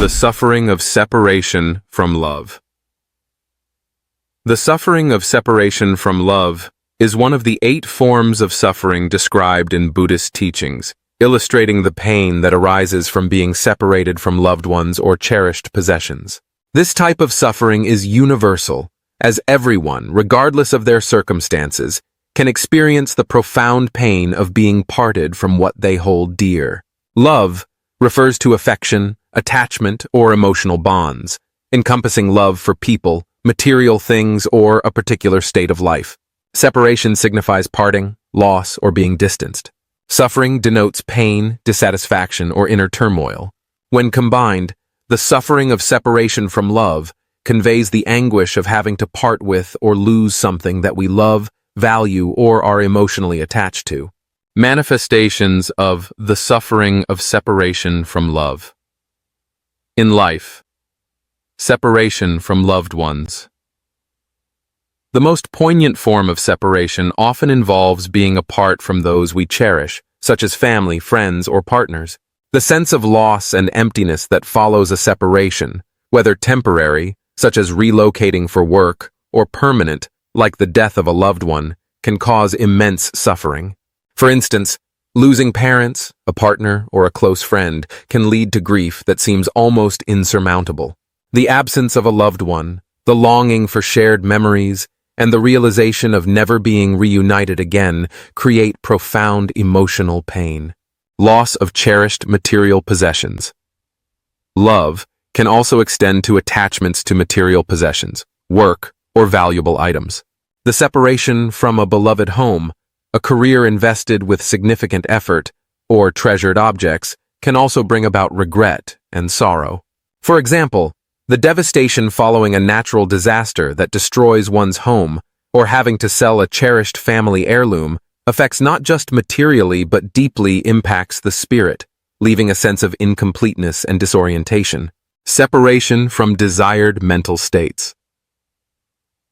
The suffering of separation from love. The suffering of separation from love is one of the 8 forms of suffering described in Buddhist teachings, illustrating the pain that arises from being separated from loved ones or cherished possessions. This type of suffering is universal, as everyone, regardless of their circumstances, can experience the profound pain of being parted from what they hold dear. Love refers to affection, attachment, or emotional bonds, encompassing love for people, material things, or a particular state of life. Separation signifies parting, loss, or being distanced. Suffering denotes pain, dissatisfaction, or inner turmoil. When combined, the suffering of separation from love conveys the anguish of having to part with or lose something that we love, value, or are emotionally attached to. Manifestations of the suffering of separation from love. In life, separation from loved ones. The most poignant form of separation often involves being apart from those we cherish, such as family, friends, or partners. The sense of loss and emptiness that follows a separation, whether temporary, such as relocating for work, or permanent, like the death of a loved one, can cause immense suffering. For instance, losing parents, a partner, or a close friend can lead to grief that seems almost insurmountable. The absence of a loved one, the longing for shared memories, and the realization of never being reunited again create profound emotional pain. Loss of cherished material possessions. Love can also extend to attachments to material possessions, work, or valuable items. The separation from a beloved home, a career invested with significant effort, or treasured objects can also bring about regret and sorrow. For example, the devastation following a natural disaster that destroys one's home, or having to sell a cherished family heirloom, affects not just materially but deeply impacts the spirit, leaving a sense of incompleteness and disorientation. Separation from desired mental states.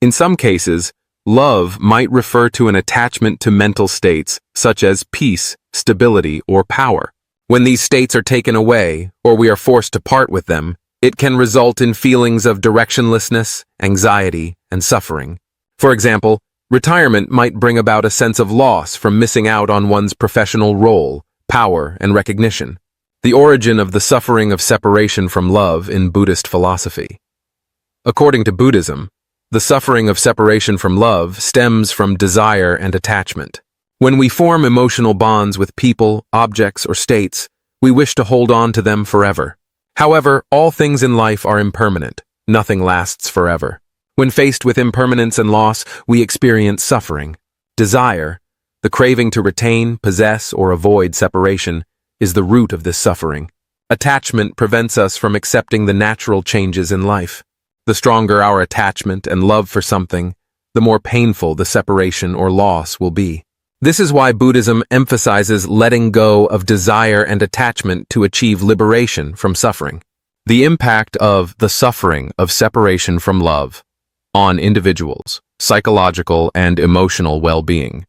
In some cases, love might refer to an attachment to mental states such as peace, stability, or power. When these states are taken away, or we are forced to part with them, it can result in feelings of directionlessness, anxiety, and suffering. For example, retirement might bring about a sense of loss from missing out on one's professional role, power, and recognition. The origin of the suffering of separation from love in Buddhist philosophy. According to Buddhism, the suffering of separation from love stems from desire and attachment. When we form emotional bonds with people, objects, or states, we wish to hold on to them forever. However, all things in life are impermanent. Nothing lasts forever. When faced with impermanence and loss, we experience suffering. Desire, the craving to retain, possess, or avoid separation, is the root of this suffering. Attachment prevents us from accepting the natural changes in life. The stronger our attachment and love for something, the more painful the separation or loss will be. This is why Buddhism emphasizes letting go of desire and attachment to achieve liberation from suffering. The impact of the suffering of separation from love on individuals, psychological and emotional well-being.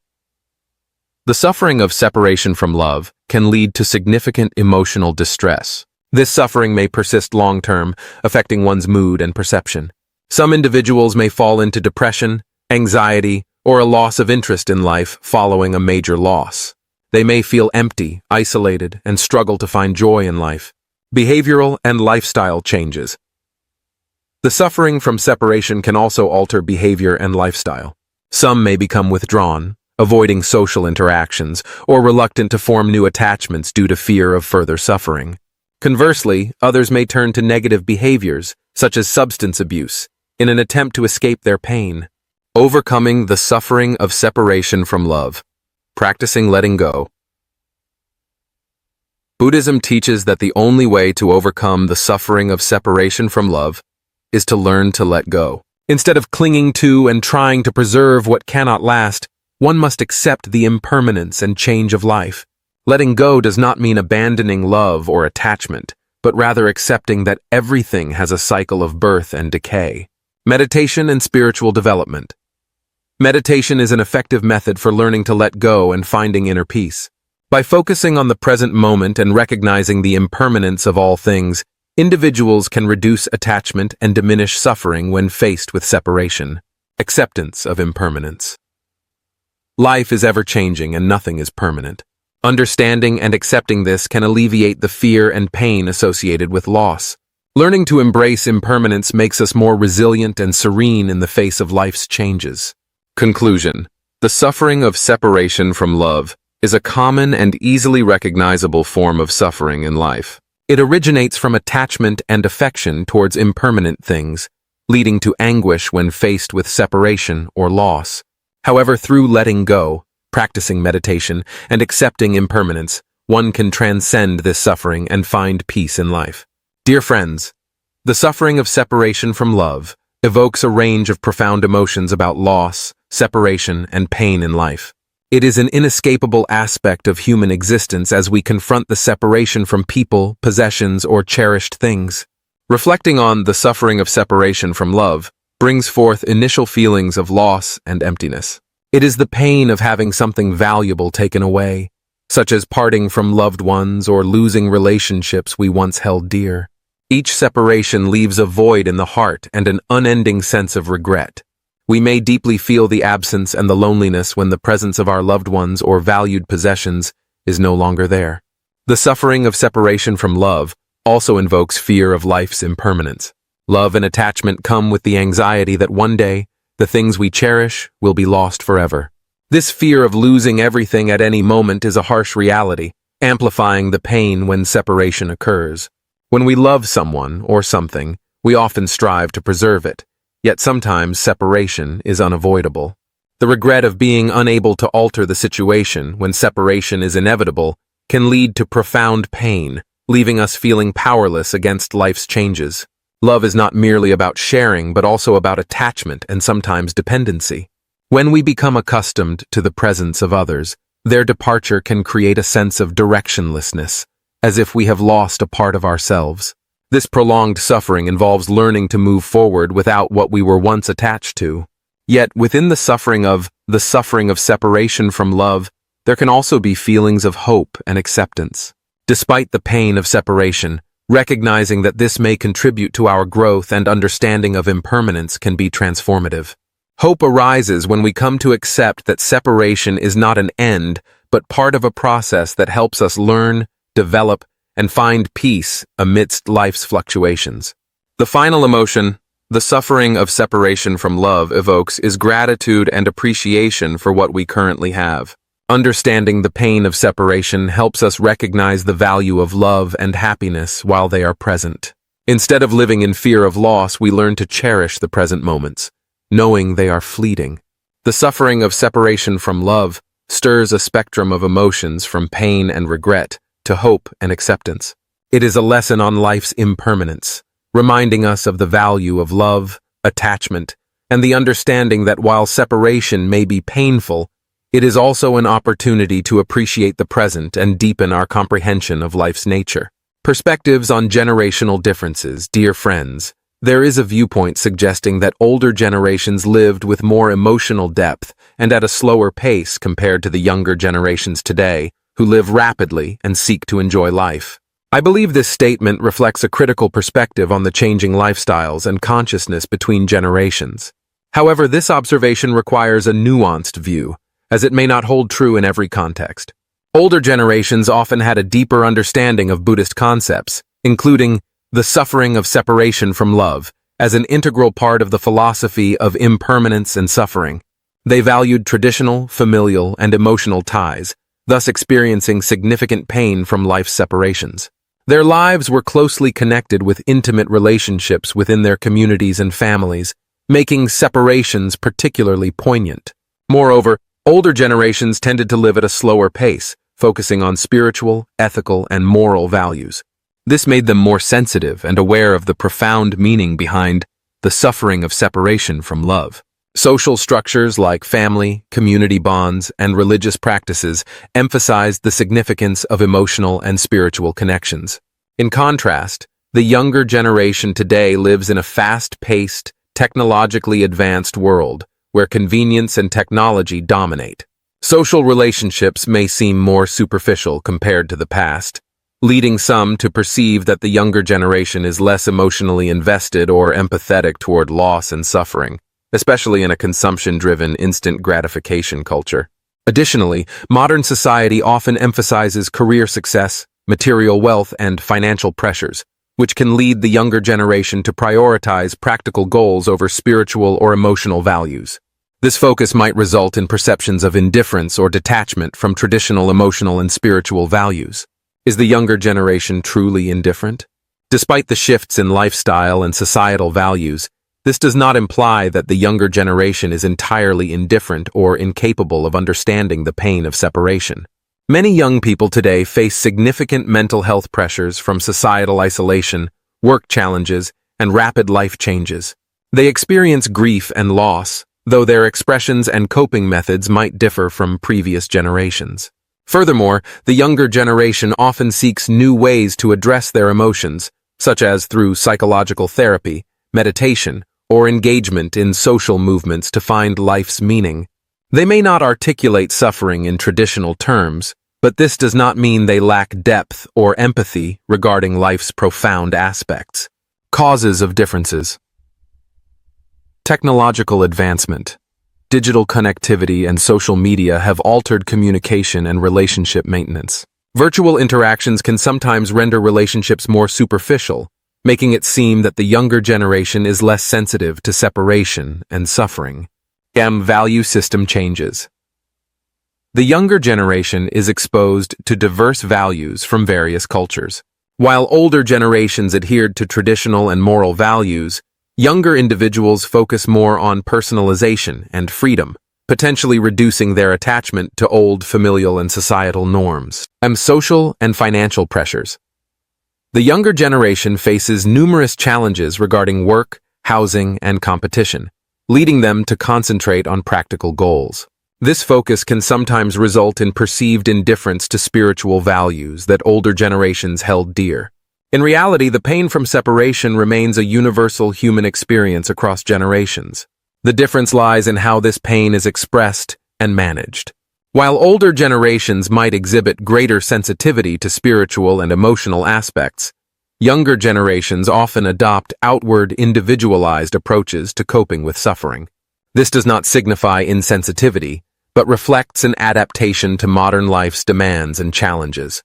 The suffering of separation from love can lead to significant emotional distress. This suffering may persist long-term, affecting one's mood and perception. Some individuals may fall into depression, anxiety, or a loss of interest in life following a major loss. They may feel empty, isolated, and struggle to find joy in life. Behavioral and lifestyle changes. The suffering from separation can also alter behavior and lifestyle. Some may become withdrawn, avoiding social interactions, or reluctant to form new attachments due to fear of further suffering. Conversely, others may turn to negative behaviors, such as substance abuse, in an attempt to escape their pain. Overcoming the suffering of separation from love. Practicing letting go. Buddhism teaches that the only way to overcome the suffering of separation from love is to learn to let go. Instead of clinging to and trying to preserve what cannot last, one must accept the impermanence and change of life. Letting go does not mean abandoning love or attachment, but rather accepting that everything has a cycle of birth and decay. Meditation and spiritual development. Meditation is an effective method for learning to let go and finding inner peace. By focusing on the present moment and recognizing the impermanence of all things, Individuals can reduce attachment and diminish suffering when faced with separation. Acceptance of impermanence. Life is ever-changing and nothing is permanent. Understanding and accepting this can alleviate the fear and pain associated with loss. Learning to embrace impermanence makes us more resilient and serene in the face of life's changes. Conclusion. The suffering of separation from love is a common and easily recognizable form of suffering in life. It originates from attachment and affection towards impermanent things, leading to anguish when faced with separation or loss. However, through letting go, practicing meditation, and accepting impermanence, one can transcend this suffering and find peace in life. Dear friends, the suffering of separation from love evokes a range of profound emotions about loss, separation, and pain in life. It is an inescapable aspect of human existence as we confront the separation from people, possessions, or cherished things. Reflecting on the suffering of separation from love brings forth initial feelings of loss and emptiness. It is the pain of having something valuable taken away, such as parting from loved ones or losing relationships we once held dear. Each separation leaves a void in the heart and an unending sense of regret. We may deeply feel the absence and the loneliness when the presence of our loved ones or valued possessions is no longer there. The suffering of separation from love also invokes fear of life's impermanence. Love and attachment come with the anxiety that one day, the things we cherish will be lost forever. This fear of losing everything at any moment is a harsh reality, amplifying the pain when separation occurs. When we love someone or something, we often strive to preserve it, yet sometimes separation is unavoidable. The regret of being unable to alter the situation when separation is inevitable can lead to profound pain, leaving us feeling powerless against life's changes. Love is not merely about sharing, but also about attachment and sometimes dependency. When we become accustomed to the presence of others, their departure can create a sense of directionlessness, as if we have lost a part of ourselves. This prolonged suffering involves learning to move forward without what we were once attached to. Yet, within the suffering of separation from love, there can also be feelings of hope and acceptance. Despite the pain of separation, recognizing that this may contribute to our growth and understanding of impermanence can be transformative. Hope arises when we come to accept that separation is not an end, but part of a process that helps us learn, develop, and find peace amidst life's fluctuations. The final emotion, the suffering of separation from love evokes, is gratitude and appreciation for what we currently have. Understanding the pain of separation helps us recognize the value of love and happiness while they are present. Instead of living in fear of loss, we learn to cherish the present moments, knowing they are fleeting. The suffering of separation from love stirs a spectrum of emotions from pain and regret to hope and acceptance. It is a lesson on life's impermanence, reminding us of the value of love, attachment, and the understanding that while separation may be painful, it is also an opportunity to appreciate the present and deepen our comprehension of life's nature. Perspectives on generational differences. Dear friends, there is a viewpoint suggesting that older generations lived with more emotional depth and at a slower pace compared to the younger generations today, who live rapidly and seek to enjoy life. I believe this statement reflects a critical perspective on the changing lifestyles and consciousness between generations. However, this observation requires a nuanced view, as it may not hold true in every context. Older generations often had a deeper understanding of Buddhist concepts, including the suffering of separation from love, as an integral part of the philosophy of impermanence and suffering. They valued traditional, familial, and emotional ties, thus experiencing significant pain from life's separations. Their lives were closely connected with intimate relationships within their communities and families, making separations particularly poignant. Moreover, older generations tended to live at a slower pace, focusing on spiritual, ethical, and moral values. This made them more sensitive and aware of the profound meaning behind the suffering of separation from love. Social structures like family, community bonds, and religious practices emphasized the significance of emotional and spiritual connections. In contrast, the younger generation today lives in a fast-paced, technologically advanced world where convenience and technology dominate. Social relationships may seem more superficial compared to the past, leading some to perceive that the younger generation is less emotionally invested or empathetic toward loss and suffering, especially in a consumption-driven, instant gratification culture. Additionally, modern society often emphasizes career success, material wealth, and financial pressures, which can lead the younger generation to prioritize practical goals over spiritual or emotional values. This focus might result in perceptions of indifference or detachment from traditional emotional and spiritual values. Is the younger generation truly indifferent? Despite the shifts in lifestyle and societal values, this does not imply that the younger generation is entirely indifferent or incapable of understanding the pain of separation. Many young people today face significant mental health pressures from societal isolation, work challenges, and rapid life changes. They experience grief and loss, though their expressions and coping methods might differ from previous generations. Furthermore, the younger generation often seeks new ways to address their emotions, such as through psychological therapy, meditation, or engagement in social movements to find life's meaning. They may not articulate suffering in traditional terms, but this does not mean they lack depth or empathy regarding life's profound aspects. Causes of differences. Technological advancement. Digital connectivity and social media have altered communication and relationship maintenance. Virtual interactions can sometimes render relationships more superficial, making it seem that the younger generation is less sensitive to separation and suffering. Value system changes. The younger generation is exposed to diverse values from various cultures. While older generations adhered to traditional and moral values, younger individuals focus more on personalization and freedom, potentially reducing their attachment to old familial and societal norms. Social and financial pressures. The younger generation faces numerous challenges regarding work, housing, and competition, leading them to concentrate on practical goals. This focus can sometimes result in perceived indifference to spiritual values that older generations held dear. In reality, the pain from separation remains a universal human experience across generations. The difference lies in how this pain is expressed and managed. While older generations might exhibit greater sensitivity to spiritual and emotional aspects, younger generations often adopt outward, individualized approaches to coping with suffering. This does not signify insensitivity, but reflects an adaptation to modern life's demands and challenges.